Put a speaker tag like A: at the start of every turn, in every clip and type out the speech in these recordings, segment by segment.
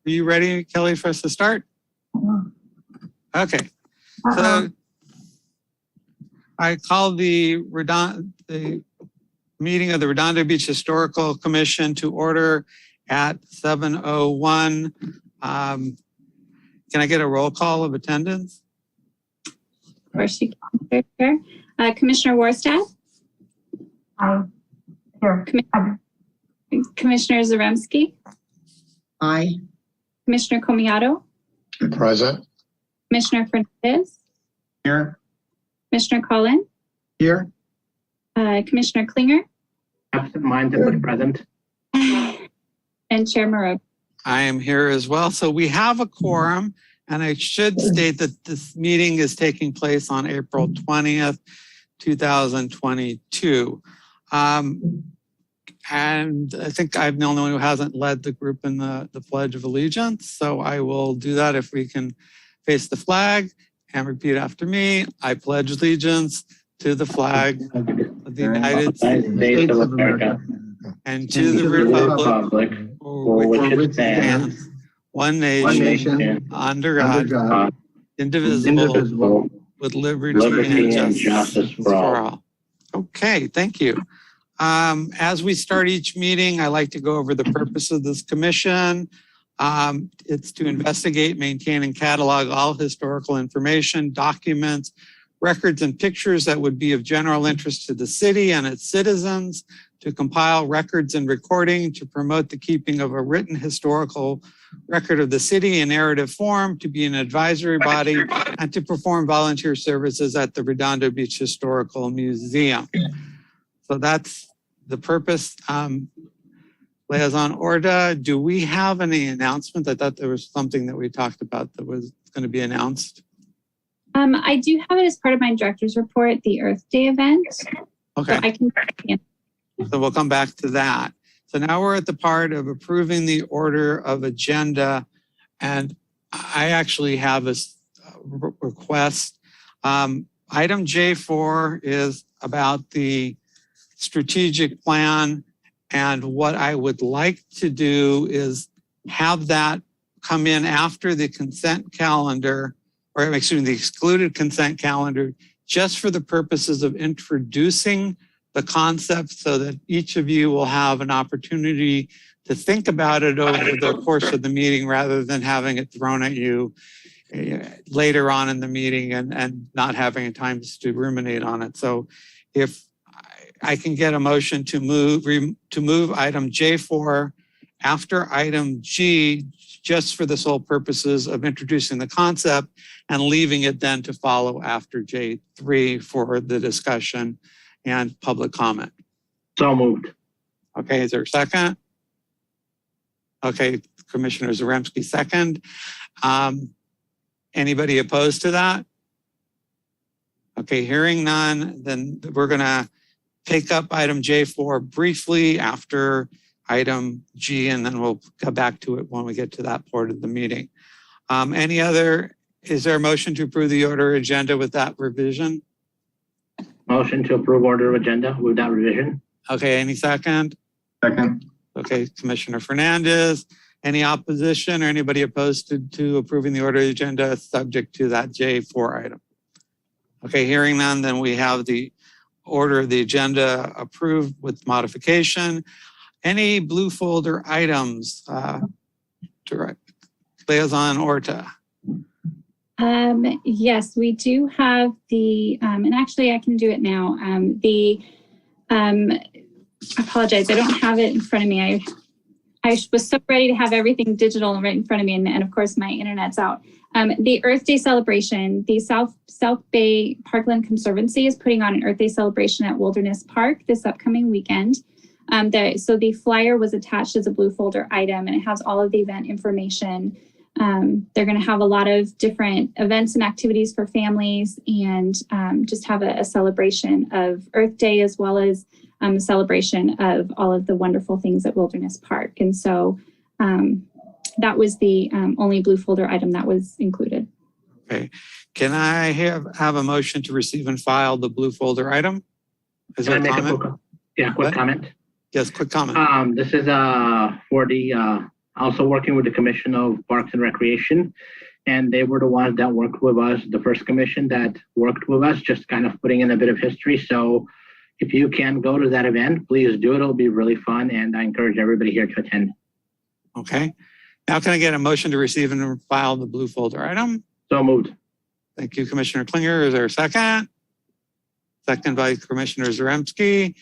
A: Are you ready, Kelly, for us to start? Okay. So I called the meeting of the Redondo Beach Historical Commission to order at 7:01. Can I get a roll call of attendance?
B: Of course you can. Commissioner Warstad?
C: Aye. Here.
B: Commissioner Zaremski?
C: Aye.
B: Commissioner Comiato?
D: Present.
B: Commissioner Fernandez?
D: Here.
B: Commissioner Collin?
D: Here.
B: Commissioner Klinger?
D: Absent-mindedly present.
B: And Chair Maroon.
A: I am here as well. So we have a quorum, and I should state that this meeting is taking place on April 20th, 2022. And I think I'm the only one who hasn't led the group in the Pledge of Allegiance. So I will do that if we can face the flag and repeat after me. I pledge allegiance to the flag of the United States of America and to the republic for which it stands, one nation, under God, indivisible, with liberty and justice for all. Okay, thank you. As we start each meeting, I like to go over the purpose of this commission. It's to investigate, maintain, and catalog all historical information, documents, records, and pictures that would be of general interest to the city and its citizens, to compile records and recording, to promote the keeping of a written historical record of the city in narrative form, to be an advisory body, and to perform volunteer services at the Redondo Beach Historical Museum. So that's the purpose. Liaison Orta, do we have any announcements? I thought there was something that we talked about that was going to be announced.
B: I do have it as part of my director's report, the Earth Day event.
A: Okay.
B: So I can.
A: So we'll come back to that. So now we're at the part of approving the order of agenda. And I actually have a request. Item J4 is about the strategic plan. And what I would like to do is have that come in after the consent calendar, or excuse me, the excluded consent calendar, just for the purposes of introducing the concept so that each of you will have an opportunity to think about it over the course of the meeting rather than having it thrown at you later on in the meeting and not having time to ruminate on it. So if I can get a motion to move item J4 after item G, just for the sole purposes of introducing the concept and leaving it then to follow after J3 for the discussion and public comment.
D: So moved.
A: Okay, is there a second? Okay, Commissioner Zaremski, second. Anybody opposed to that? Okay, hearing none, then we're gonna take up item J4 briefly after item G, and then we'll go back to it when we get to that part of the meeting. Is there a motion to approve the order agenda with that revision?
D: Motion to approve order of agenda with that revision.
A: Okay, any second?
D: Second.
A: Okay, Commissioner Fernandez. Any opposition or anybody opposed to approving the order agenda subject to that J4 item? Okay, hearing none, then we have the order of the agenda approved with modification. Any blue folder items? Direct Liaison Orta.
B: Yes, we do have the, and actually I can do it now. I apologize, I don't have it in front of me. I was so ready to have everything digital right in front of me, and of course my internet's out. The Earth Day celebration, the South Bay Parkland Conservancy is putting on an Earth Day celebration at Wilderness Park this upcoming weekend. So the flyer was attached as a blue folder item, and it has all of the event information. They're going to have a lot of different events and activities for families, and just have a celebration of Earth Day, as well as a celebration of all of the wonderful things at Wilderness Park. And so that was the only blue folder item that was included.
A: Okay. Can I have a motion to receive and file the blue folder item? Is there a comment?
D: Quick comment.
A: Yes, quick comment.
D: This is for the Also working with the Commission of Parks and Recreation. And they were the ones that worked with us, the first commission that worked with us, just kind of putting in a bit of history. So if you can go to that event, please do it. It'll be really fun. And I encourage everybody here to attend.
A: Okay. Now can I get a motion to receive and file the blue folder item?
D: So moved.
A: Thank you, Commissioner Klinger. Is there a second? Second by Commissioner Zaremski.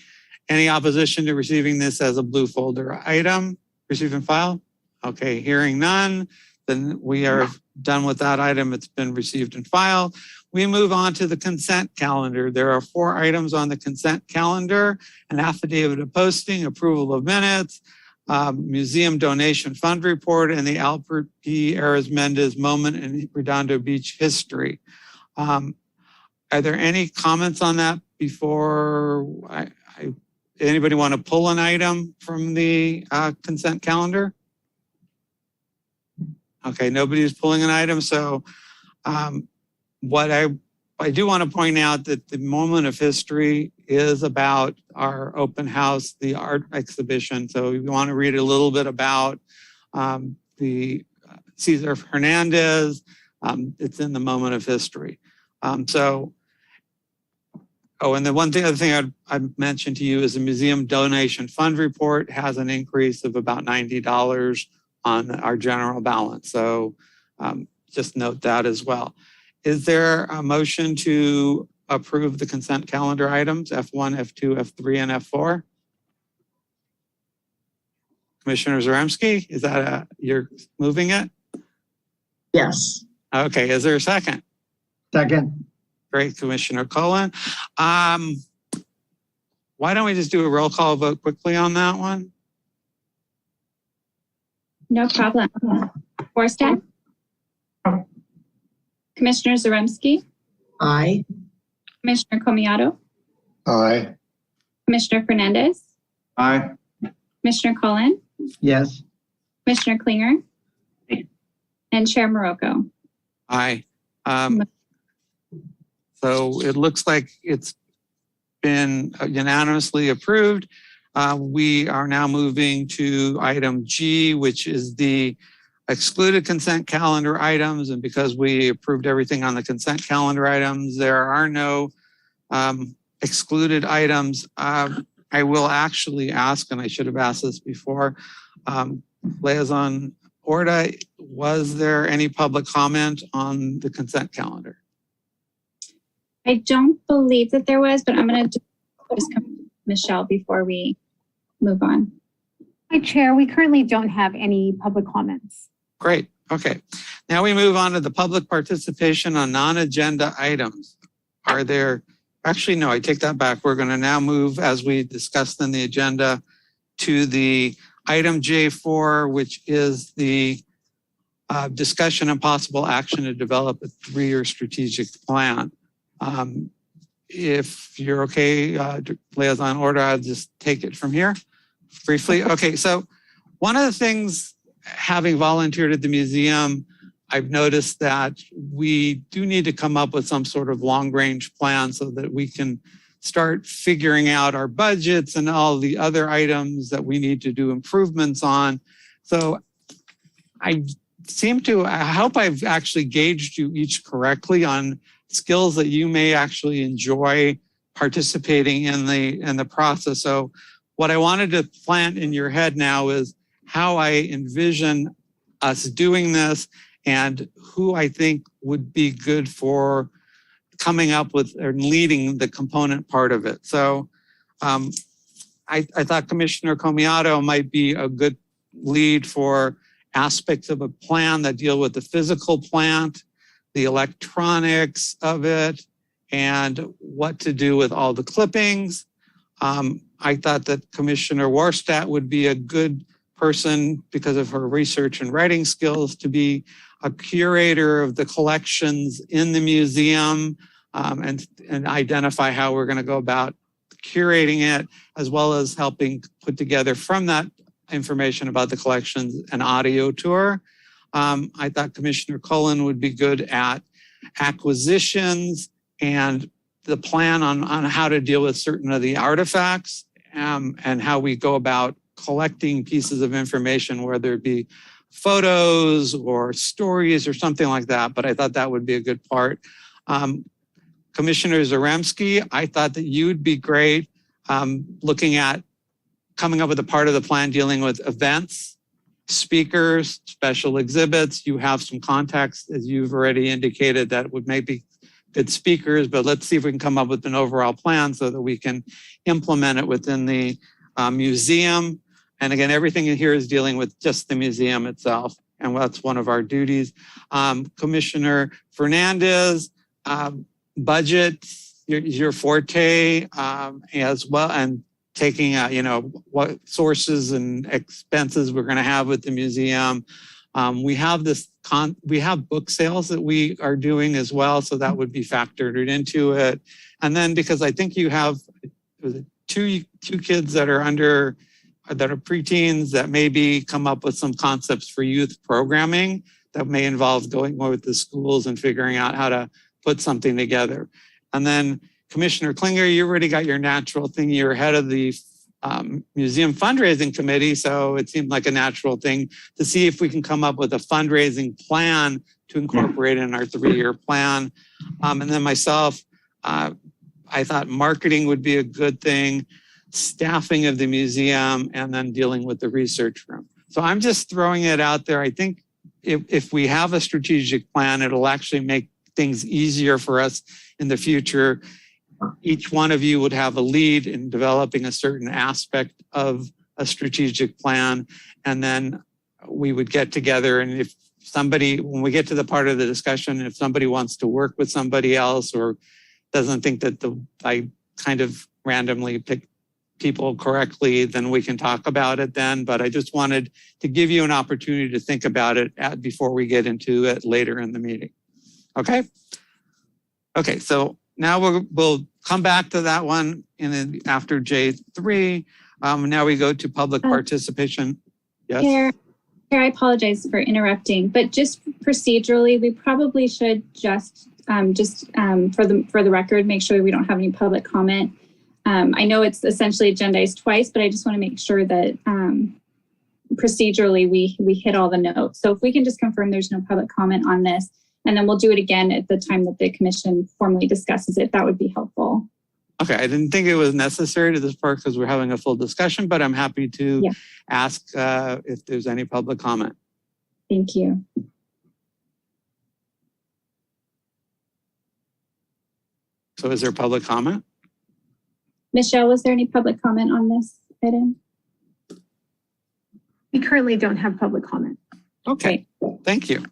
A: Any opposition to receiving this as a blue folder item? Receive and file? Okay, hearing none, then we are done with that item. It's been received and filed. We move on to the consent calendar. There are 4 items on the consent calendar: an affidavit of posting, approval of minutes, museum donation fund report, and the Albert P. Arizmendez moment in Redondo Beach history. Are there any comments on that before anybody want to pull an item from the consent calendar? Okay, nobody's pulling an item. So what I do want to point out that the moment of history is about our open house, the art exhibition. So if you want to read a little bit about the Cesar Hernandez, it's in the moment of history. And the other thing I'd mention to you is the museum donation fund report has an increase of about $90 on our general balance. So just note that as well. Is there a motion to approve the consent calendar items, F1, F2, F3, and F4? Commissioner Zaremski, is that you're moving it?
C: Yes.
A: Okay, is there a second?
C: Second.
A: Great, Commissioner Cullen. Why don't we just do a roll call vote quickly on that one?
B: No problem. Forstadt? Commissioner Zaremski?
C: Aye.
B: Commissioner Comiato?
E: Aye.
B: Commissioner Fernandez?
E: Aye.
B: Commissioner Cullen?
C: Yes.
B: Commissioner Klinger? And Chair Morocco?
A: Aye. So it looks like it's been unanimously approved. We are now moving to item G, which is the excluded consent calendar items. And because we approved everything on the consent calendar items, there are no excluded items. I will actually ask, and I should have asked this before, Liaison Orta, was there any public comment on the consent calendar?
B: I don't believe that there was, but I'm going to just come to Michelle before we move on.
F: Hi, Chair. We currently don't have any public comments.
A: Great. Okay. Now we move on to the public participation on non-agenda items. Are there, actually, no, I take that back. We're going to now move, as we discussed in the agenda, to the item J4, which is the discussion and possible action to develop a 3-year strategic plan. If you're okay, Liaison Orta, I'll just take it from here briefly. Okay, so one of the things, having volunteered at the museum, I've noticed that we do need to come up with some sort of long-range plan so that we can start figuring out our budgets and all the other items that we need to do improvements on. So I hope I've actually gauged you each correctly on skills that you may actually enjoy participating in the process. So what I wanted to plant in your head now is how I envision us doing this and who I think would be good for coming up with or leading the component part of it. So I thought Commissioner Comiato might be a good lead for aspects of a plan that deal with the physical plant, the electronics of it, and what to do with all the clippings. I thought that Commissioner Warstadt would be a good person because of her research and writing skills to be a curator of the collections in the museum and identify how we're going to go about curating it, as well as helping put together from that information about the collections an audio tour. I thought Commissioner Cullen would be good at acquisitions and the plan on how to deal with certain of the artifacts and how we go about collecting pieces of information, whether it be photos or stories or something like that. But I thought that would be a good part. Commissioner Zaremski, I thought that you'd be great looking at coming up with a part of the plan dealing with events, speakers, special exhibits. You have some context, as you've already indicated, that would maybe good speakers, but let's see if we can come up with an overall plan so that we can implement it within the museum. And again, everything in here is dealing with just the museum itself. And that's one of our duties. Commissioner Fernandez, budget, your forte as well, and taking what sources and expenses we're going to have with the museum. We have we have book sales that we are doing as well, so that would be factored into it. And then because I think you have two kids that are preteens that maybe come up with some concepts for youth programming that may involve going more with the schools and figuring out how to put something together. And then Commissioner Klinger, you already got your natural thing. You're head of the museum fundraising committee. So it seemed like a natural thing to see if we can come up with a fundraising plan to incorporate in our 3-year plan. And then myself, I thought marketing would be a good thing, staffing of the museum, and then dealing with the research room. So I'm just throwing it out there. I think if we have a strategic plan, it'll actually make things easier for us in the future. Each one of you would have a lead in developing a certain aspect of a strategic plan. And then we would get together, and if somebody, when we get to the part of the discussion, if somebody wants to work with somebody else or doesn't think that I kind of randomly pick people correctly, then we can talk about it then. But I just wanted to give you an opportunity to think about it before we get into it later in the meeting. Okay? Okay, so now we'll come back to that one after J3. Now we go to public participation. Yes?
B: Chair, I apologize for interrupting, but just procedurally, we probably should just for the record, make sure we don't have any public comment. I know it's essentially agendized twice, but I just want to make sure that procedurally we hit all the notes. So if we can just confirm there's no public comment on this, and then we'll do it again at the time that the commission formally discusses it, that would be helpful.
A: Okay, I didn't think it was necessary to this part because we're having a full discussion, but I'm happy to ask if there's any public comment.
B: Thank you.
A: So is there public comment?
B: Michelle, was there any public comment on this item?
F: We currently don't have public comment.
A: Okay, thank you.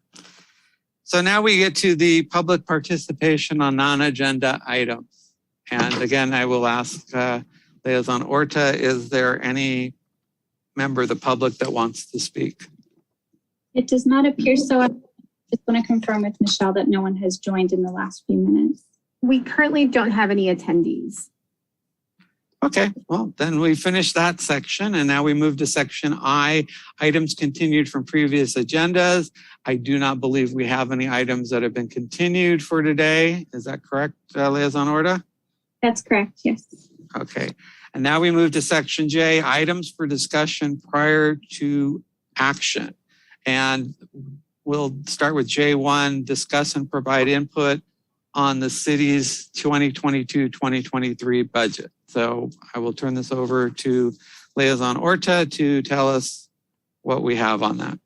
A: So now we get to the public participation on non-agenda items. And again, I will ask Liaison Orta, is there any member of the public that wants to speak?
B: It does not appear so. I just want to confirm with Michelle that no one has joined in the last few minutes.
F: We currently don't have any attendees.
A: Okay, well, then we finished that section and now we move to section I, items continued from previous agendas. I do not believe we have any items that have been continued for today. Is that correct, Liaison Orta?
B: That's correct, yes.
A: Okay, and now we move to section J, items for discussion prior to action. And we'll start with J1, discuss and provide input on the city's 2022-2023 budget. So I will turn this over to Liaison Orta to tell us what we have on that.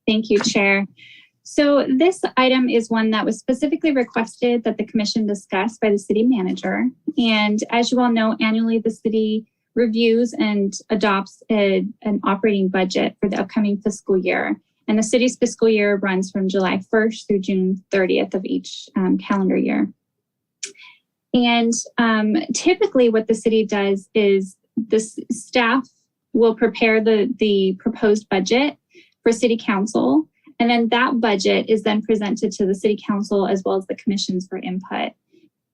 B: Thank you, Chair. So this item is one that was specifically requested that the commission discuss by the city manager. And as you all know, annually the city reviews and adopts an operating budget for the upcoming fiscal year. And the city's fiscal year runs from July 1st through June 30th of each calendar year. And typically what the city does is the staff will prepare the proposed budget for city council. And then that budget is then presented to the city council as well as the commissions for input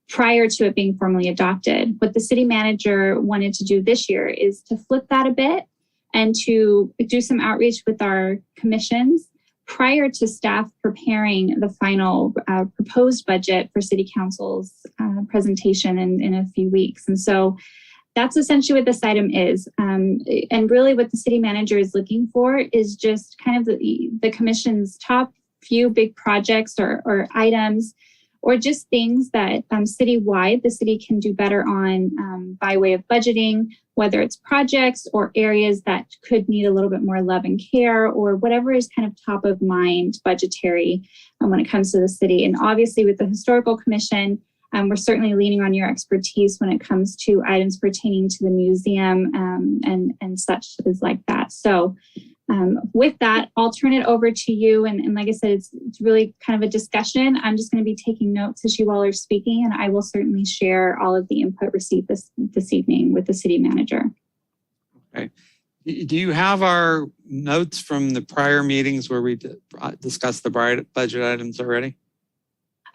B: prior to it being formally adopted. What the city manager wanted to do this year is to flip that a bit and to do some outreach with our commissions prior to staff preparing the final proposed budget for city council's presentation in a few weeks. And so that's essentially what this item is. And really what the city manager is looking for is just kind of the commission's top few big projects or items, or just things that citywide the city can do better on by way of budgeting, whether it's projects or areas that could need a little bit more love and care, or whatever is kind of top of mind budgetary when it comes to the city. And obviously with the Historical Commission, we're certainly leaning on your expertise when it comes to items pertaining to the museum and such as like that. So with that, I'll turn it over to you. And like I said, it's really kind of a discussion. I'm just going to be taking notes as you all are speaking, and I will certainly share all of the input received this evening with the city manager.
A: Okay. Do you have our notes from the prior meetings where we discussed the budget items already?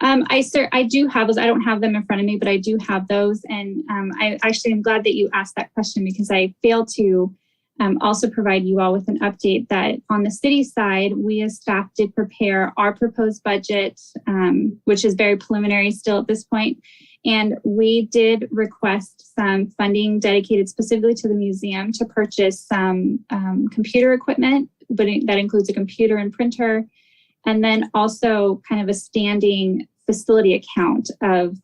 B: I do have those. I don't have them in front of me, but I do have those. And I actually am glad that you asked that question, because I failed to also provide you all with an update that on the city side, we as staff did prepare our proposed budget, which is very preliminary still at this point. And we did request some funding dedicated specifically to the museum to purchase some computer equipment, but that includes a computer and printer. And then also kind of a standing facility account of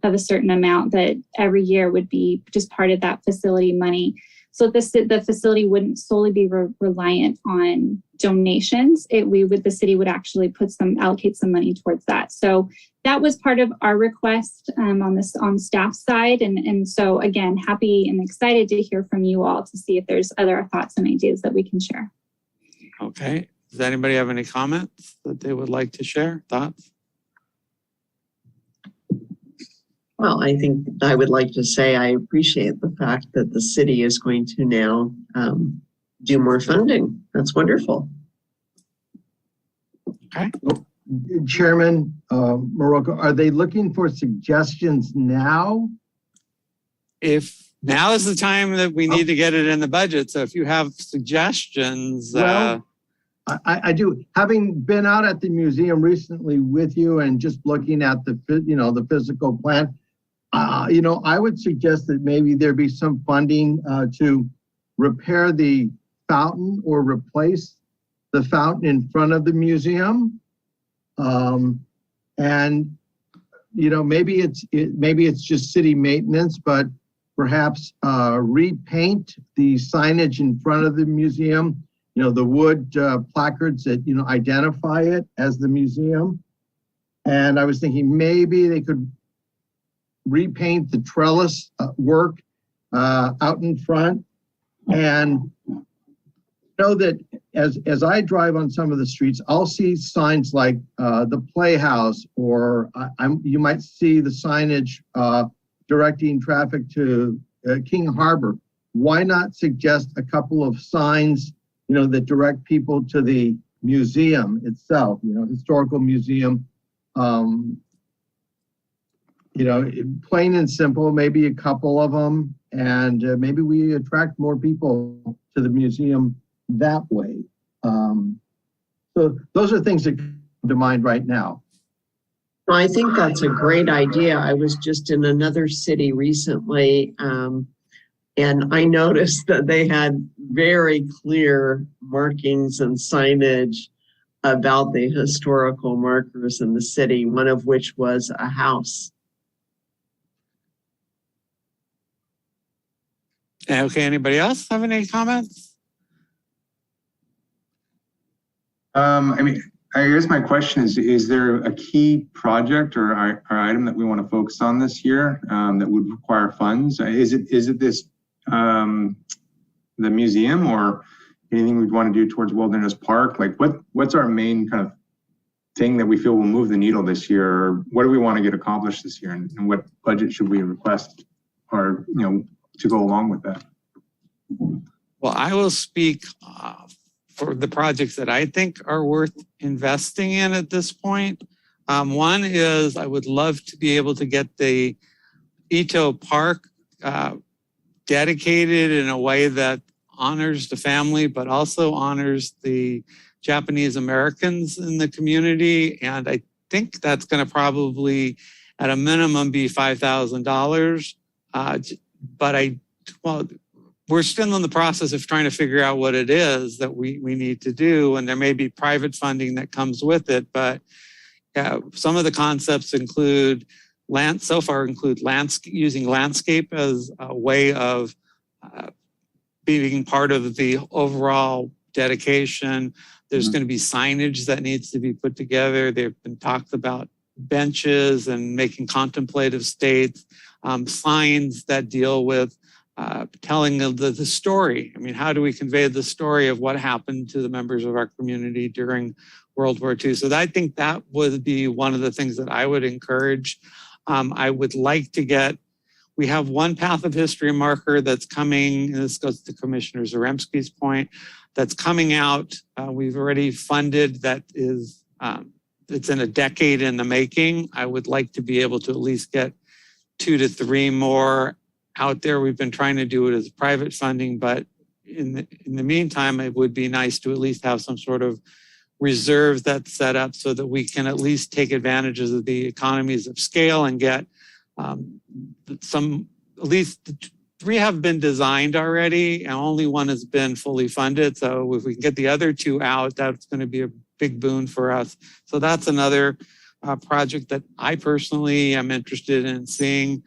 B: a certain amount that every year would be just part of that facility money. So the facility wouldn't solely be reliant on donations. The city would actually allocate some money towards that. So that was part of our request on staff side. And so again, happy and excited to hear from you all to see if there's other thoughts and ideas that we can share.
A: Okay. Does anybody have any comments that they would like to share? Thoughts?
C: Well, I think I would like to say I appreciate the fact that the city is going to now do more funding. That's wonderful.
A: Okay.
E: Chairman Morocco, are they looking for suggestions now?
A: If now is the time that we need to get it in the budget. So if you have suggestions.
E: Well, I do. Having been out at the museum recently with you and just looking at the physical plan, I would suggest that maybe there be some funding to repair the fountain or replace the fountain in front of the museum. And maybe it's just city maintenance, but perhaps repaint the signage in front of the museum. The wood placards that identify it as the museum. And I was thinking maybe they could repaint the trellis work out in front. And know that as I drive on some of the streets, I'll see signs like the Playhouse, or you might see the signage directing traffic to King Harbor. Why not suggest a couple of signs, that direct people to the museum itself, historical museum, plain and simple, maybe a couple of them, and maybe we attract more people to the museum that way. So those are things that come to mind right now.
C: I think that's a great idea. I was just in another city recently, and I noticed that they had very clear markings and signage about the historical markers in the city, one of which was a house.
A: Okay, anybody else have any comments?
G: I guess my question is there a key project or item that we want to focus on this year that would require funds? Is it this the museum, or anything we'd want to do towards Wilderness Park? Like what's our main kind of thing that we feel will move the needle this year? Or what do we want to get accomplished this year, and what budget should we request or to go along with that?
A: Well, I will speak for the projects that I think are worth investing in at this point. One is I would love to be able to get the Ito Park dedicated in a way that honors the family, but also honors the Japanese Americans in the community. And I think that's going to probably, at a minimum, be $5,000. well, we're still in the process of trying to figure out what it is that we need to do. And there may be private funding that comes with it, but some of the concepts include using landscape as a way of being part of the overall dedication. There's going to be signage that needs to be put together. There've been talks about benches and making contemplative states, signs that deal with telling the story. I mean, how do we convey the story of what happened to the members of our community during World War II? So I think that would be one of the things that I would encourage. I would like to we have one Path of History marker that's coming, and this goes to Commissioner Zaremski's point, that's coming out. We've already funded that is, it's in a decade in the making. I would like to be able to at least get 2 to 3 more out there. We've been trying to do it as private funding, but in the meantime, it would be nice to at least have some sort of reserve that's set up so that we can at least take advantages of the economies of scale and get at least 3 have been designed already and only 1 has been fully funded. So if we can get the other 2 out, that's going to be a big boon for us. So that's another project that I personally am interested in seeing.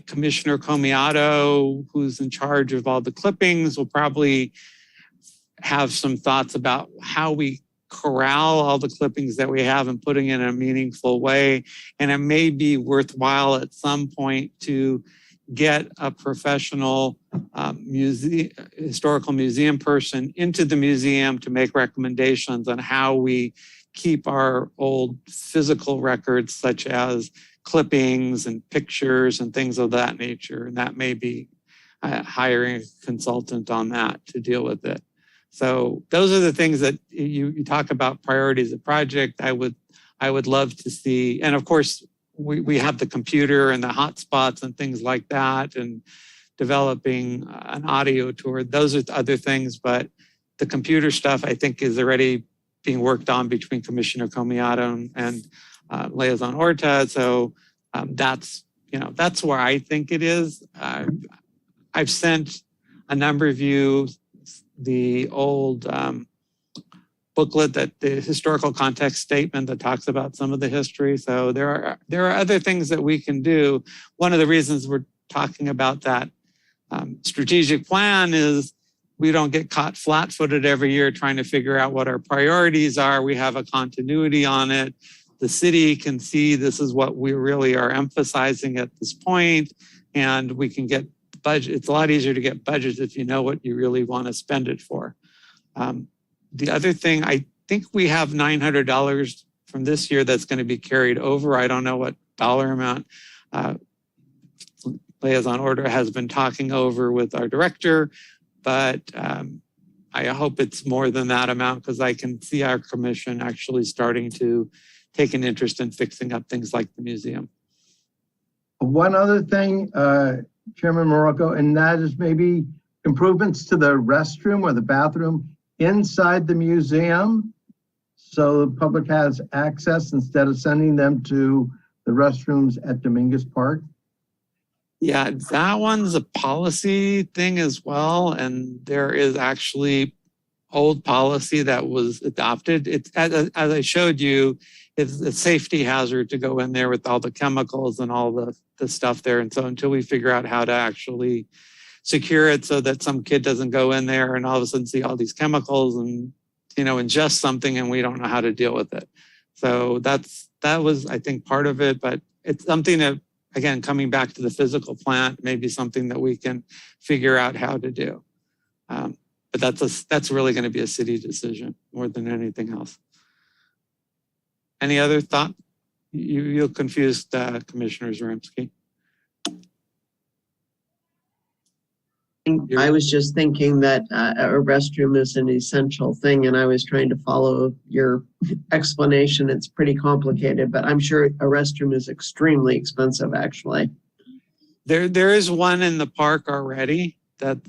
A: Commissioner Comiato, who's in charge of all the clippings, will probably have some thoughts about how we corral all the clippings that we have and putting it in a meaningful way. And it may be worthwhile at some point to get a professional historical museum person into the museum to make recommendations on how we keep our old physical records, such as clippings and pictures and things of that nature. And that may be hiring a consultant on that to deal with it. So those are the things that you talk about priorities of project. I would love to see. And of course, we have the computer and the hotspots and things like that, and developing an audio tour. Those are other things, but the computer stuff I think is already being worked on between Commissioner Comiato and Liaison Orta. So that's where I think it is. I've sent a number of you the old booklet, that the historical context statement that talks about some of the history. So there are other things that we can do. One of the reasons we're talking about that strategic plan is we don't get caught flat-footed every year trying to figure out what our priorities are. We have a continuity on it. The city can see this is what we really are emphasizing at this point, and we can get budget. It's a lot easier to get budgets if you know what you really want to spend it for. The other thing, I think we have $900 from this year that's going to be carried over. I don't know what dollar amount. Liaison Order has been talking over with our director, but I hope it's more than that amount, because I can see our commission actually starting to take an interest in fixing up things like the museum.
E: One other thing, Chairman Morocco, and that is maybe improvements to the restroom or the bathroom inside the museum, so the public has access instead of sending them to the restrooms at Dominguez Park.
A: Yeah, that one's a policy thing as well. And there is actually old policy that was adopted. It's, as I showed you, it's a safety hazard to go in there with all the chemicals and all the stuff there. And so until we figure out how to actually secure it so that some kid doesn't go in there and all of a sudden see all these chemicals and, ingest something and we don't know how to deal with it. So that was, I think, part of it, but it's something that, again, coming back to the physical plant, may be something that we can figure out how to do. But that's really going to be a city decision more than anything else. Any other thought? You'll confuse Commissioner Zaremski.
C: I was just thinking that a restroom is an essential thing, and I was trying to follow your explanation. It's pretty complicated, but I'm sure a restroom is extremely expensive, actually.
A: There is one in the park already that's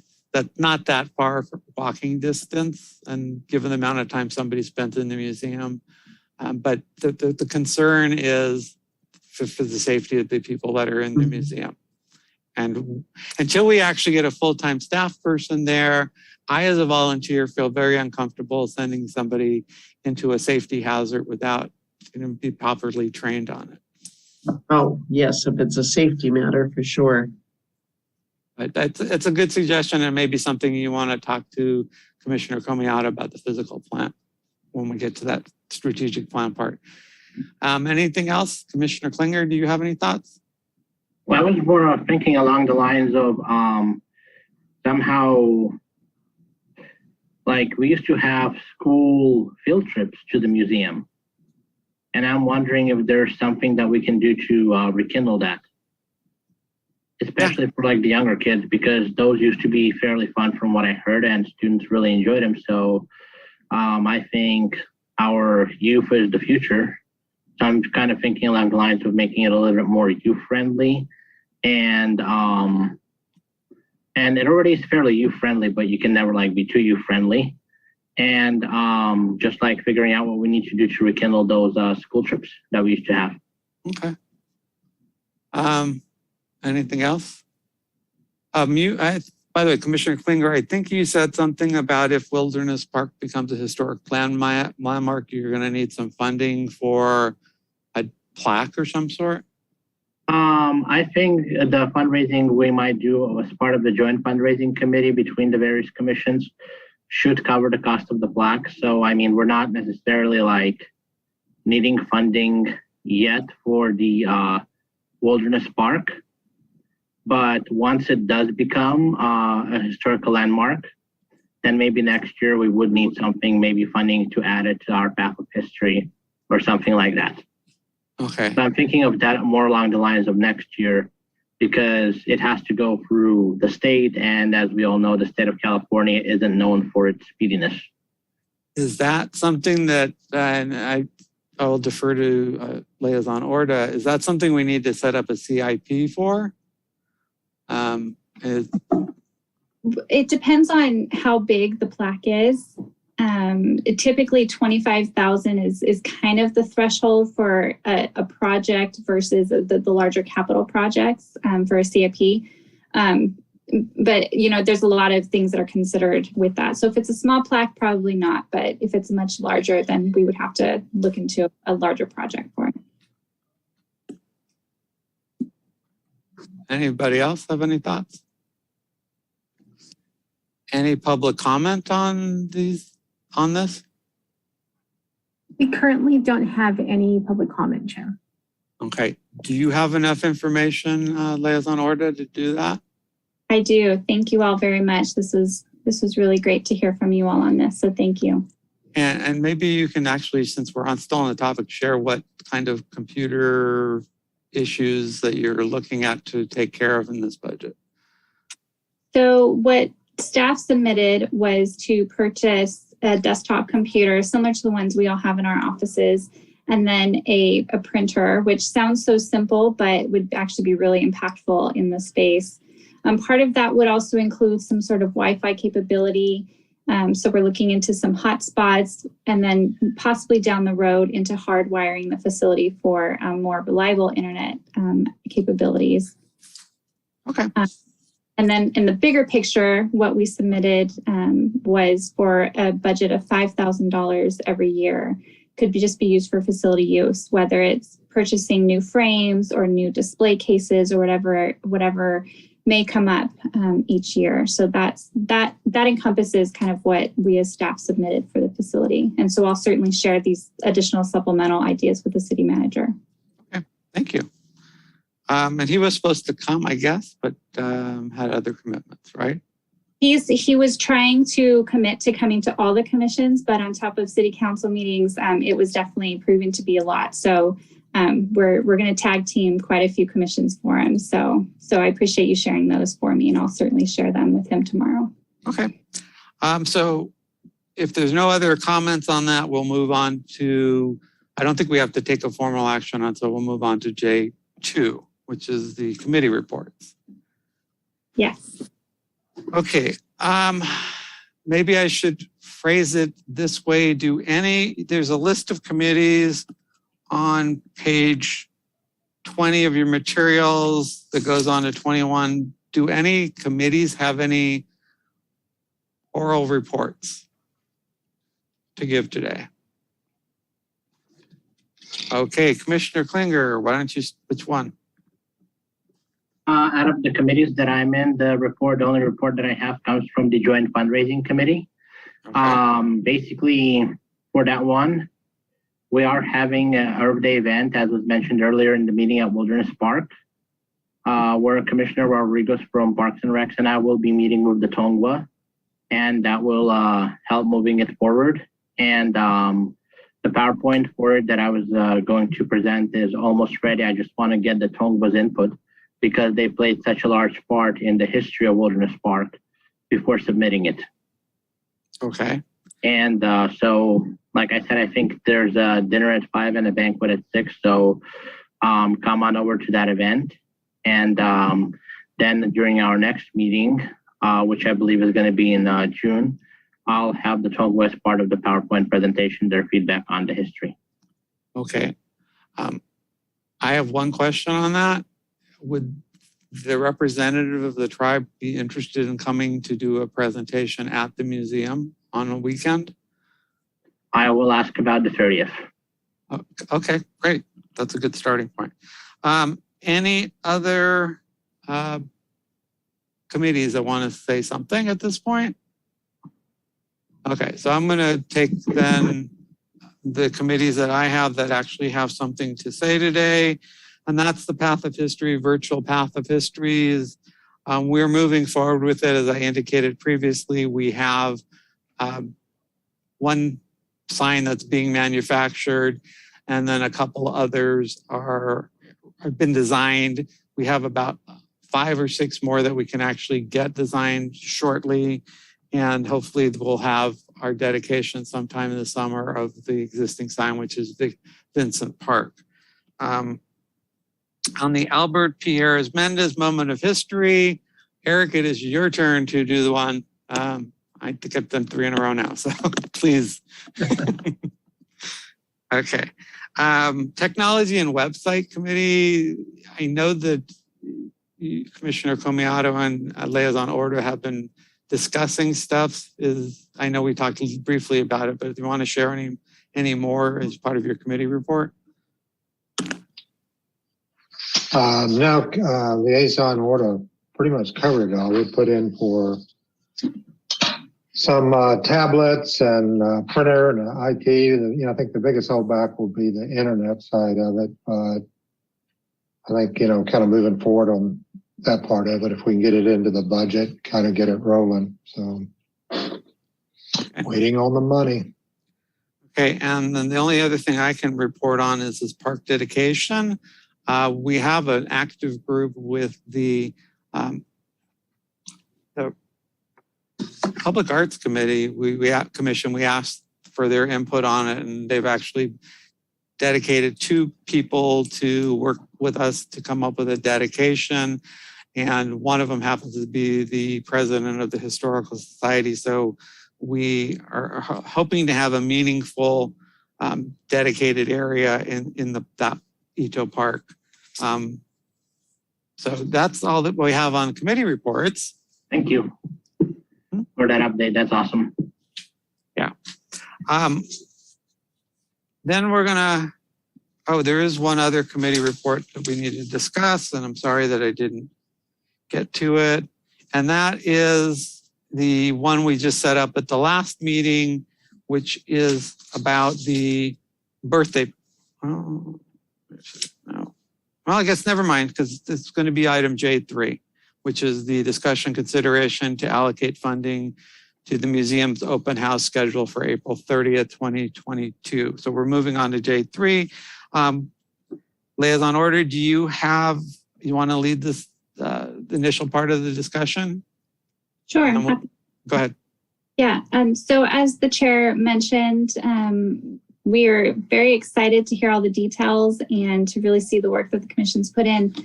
A: not that far from walking distance, and given the amount of time somebody spent in the museum. But the concern is for the safety of the people that are in the museum. And until we actually get a full-time staff person there, I, as a volunteer, feel very uncomfortable sending somebody into a safety hazard without be properly trained on it.
C: Oh, yes, if it's a safety matter, for sure.
A: But it's a good suggestion, and maybe something you want to talk to Commissioner Komiata about the physical plant when we get to that strategic plan part. Anything else? Commissioner Klinger, do you have any thoughts?
D: Well, I was more thinking along the lines of somehow, like we used to have school field trips to the museum. And I'm wondering if there's something that we can do to rekindle that. Especially for like the younger kids, because those used to be fairly fun from what I heard, and students really enjoyed them. So I think our youth is the future. So I'm kind of thinking along the lines of making it a little bit more youth friendly. And it already is fairly youth friendly, but you can never like be too youth friendly. And just like figuring out what we need to do to rekindle those school trips that we used to have.
A: Okay. Anything else? By the way, Commissioner Klinger, I think you said something about if Wilderness Park becomes a historic landmark, you're going to need some funding for a plaque or some sort.
D: I think the fundraising we might do as part of the joint fundraising committee between the various commissions should cover the cost of the plaque. So, I mean, we're not necessarily like needing funding yet for the Wilderness Park. But once it does become a historical landmark, then maybe next year we would need something, maybe funding to add it to our path of history or something like that.
A: Okay.
D: So I'm thinking of that more along the lines of next year, because it has to go through the state. And as we all know, the state of California isn't known for its speediness. Is
A: that something that, and I will defer to Liaison Orda, is that something we need to set up a CIP for?
B: It depends on how big the plaque is. Typically 25,000 is kind of the threshold for a project versus the larger capital projects for a CIP. But you know, there's a lot of things that are considered with that. So if it's a small plaque, probably not. But if it's much larger, then we would have to look into a larger project for it.
A: Anybody else have any thoughts? Any public comment on this?
F: We currently don't have any public comment, Chair.
A: Okay. Do you have enough information, Liaison Orda, to do that?
B: I do. Thank you all very much. This was really great to hear from you all on this. So thank you.
A: And maybe you can actually, since we're still on the topic, share what kind of computer issues that you're looking at to take care of in this budget.
B: So what staff submitted was to purchase a desktop computer similar to the ones we all have in our offices, and then a printer, which sounds so simple, but would actually be really impactful in the space. Part of that would also include some sort of Wi-Fi capability. So we're looking into some hotspots, and then possibly down the road into hardwiring the facility for more reliable internet capabilities.
A: Okay.
B: And then in the bigger picture, what we submitted was for a budget of $5,000 every year. Could just be used for facility use, whether it's purchasing new frames or new display cases or whatever may come up each year. So that encompasses kind of what we as staff submitted for the facility. And so I'll certainly share these additional supplemental ideas with the city manager.
A: Okay, thank you. And he was supposed to come, I guess, but had other commitments, right?
B: He was trying to commit to coming to all the commissions, but on top of city council meetings, it was definitely proven to be a lot. So we're going to tag team quite a few commissions for him. So I appreciate you sharing those for me, and I'll certainly share them with him tomorrow.
A: Okay. So if there's no other comments on that, we'll move on to, I don't think we have to take a formal action on, so we'll move on to J2, which is the committee reports.
B: Yes.
A: Okay. Maybe I should phrase it this way. There's a list of committees on page 20 of your materials that goes on to 21. Do any committees have any oral reports to give today? Okay, Commissioner Klinger, why don't you, which one?
D: Out of the committees that I'm in, the only report that I have comes from the Joint Fundraising Committee.
A: Okay.
D: Basically, for that one, we are having an Earth Day event, as was mentioned earlier in the meeting at Wilderness Park, where Commissioner Rodriguez from Parks and Recs and I will be meeting with the Tongva, and that will help moving it forward. And the PowerPoint for it that I was going to present is almost ready. I just want to get the Tongva's input because they played such a large part in the history of Wilderness Park before submitting it.
A: Okay.
D: And so, like I said, I think there's a dinner at 5 and a banquet at 6. So come on over to that event. And then during our next meeting, which I believe is going to be in June, I'll have the Tongva as part of the PowerPoint presentation, their feedback on the history.
A: Okay. I have one question on that. Would the representative of the tribe be interested in coming to do a presentation at the museum on a weekend?
D: I will ask about the 30th.
A: Okay, great. That's a good starting point. Any other committees that want to say something at this point? Okay, so I'm going to take then the committees that I have that actually have something to say today. And that's the Path of History, virtual Path of History. Is we're moving forward with it. As I indicated previously, we have one sign that's being manufactured, and then a couple others have been designed. We have about 5 or 6 more that we can actually get designed shortly. And hopefully we'll have our dedication sometime in the summer of the existing sign, which is Vincent Park. On the Albert Pierres Mendez Moment of History, Eric, it is your turn to do the one. I think I've done 3 in a row now, so please. Okay. Technology and Website Committee. I know that Commissioner Comiato and Liaison Order have been discussing stuff. I know we talked briefly about it, but if you want to share any more as part of your committee report?
H: No, Liaison Order pretty much covered it all. We put in for some tablets and printer and IT. I think the biggest holdback will be the internet side of it. But I think, kind of moving forward on that part of it, if we can get it into the budget, kind of get it rolling. So waiting on the money.
A: Okay, and then the only other thing I can report on is this park dedication. We have an active group with the Public Arts Committee. We asked for their input on it, and they've actually dedicated 2 people to work with us to come up with a dedication. And one of them happens to be the president of the Historical Society. So we are hoping to have a meaningful dedicated area in that Ito Park. So that's all that we have on committee reports.
D: Thank you for that update. That's awesome.
A: Yeah. Then we're gonna, there is one other committee report that we need to discuss, and I'm sorry that I didn't get to it. And that is the one we just set up at the last meeting, which is about the birthday. Oh, no. Well, I guess never mind, because it's going to be item J3, which is the discussion consideration to allocate funding to the museum's open house schedule for April 30th, 2022. So we're moving on to J3. Liaison Order, do you want to lead this the initial part of the discussion?
B: Sure.
A: Go ahead.
B: Yeah, so as the chair mentioned, we are very excited to hear all the details and to really see the work that the commission's put in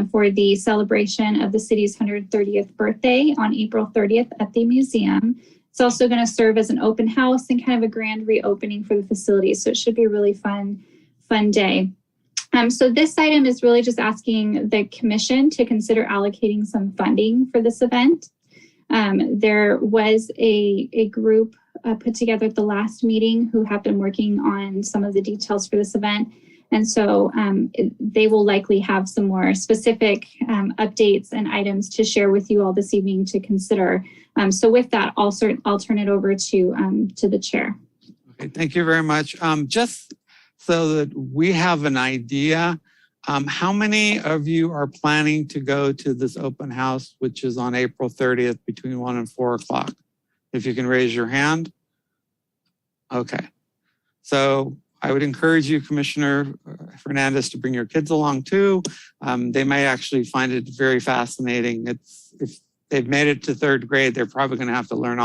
B: for the celebration of the city's 130th birthday on April 30th at the museum. It's also going to serve as an open house and kind of a grand reopening for the facility. So it should be a really fun day. So this item is really just asking the commission to consider allocating some funding for this event. There was a group put together at the last meeting who have been working on some of the details for this event. And so they will likely have some more specific updates and items to share with you all this evening to consider. So with that, I'll turn it over to the chair.
A: Okay, thank you very much. Just so that we have an idea, how many of you are planning to go to this open house, which is on April 30th between 1 and 4 o'clock? If you can raise your hand. Okay. So I would encourage you, Commissioner Fernandez, to bring your kids along too. They may actually find it very fascinating. If they've made it to 3rd grade, they're probably going to have to learn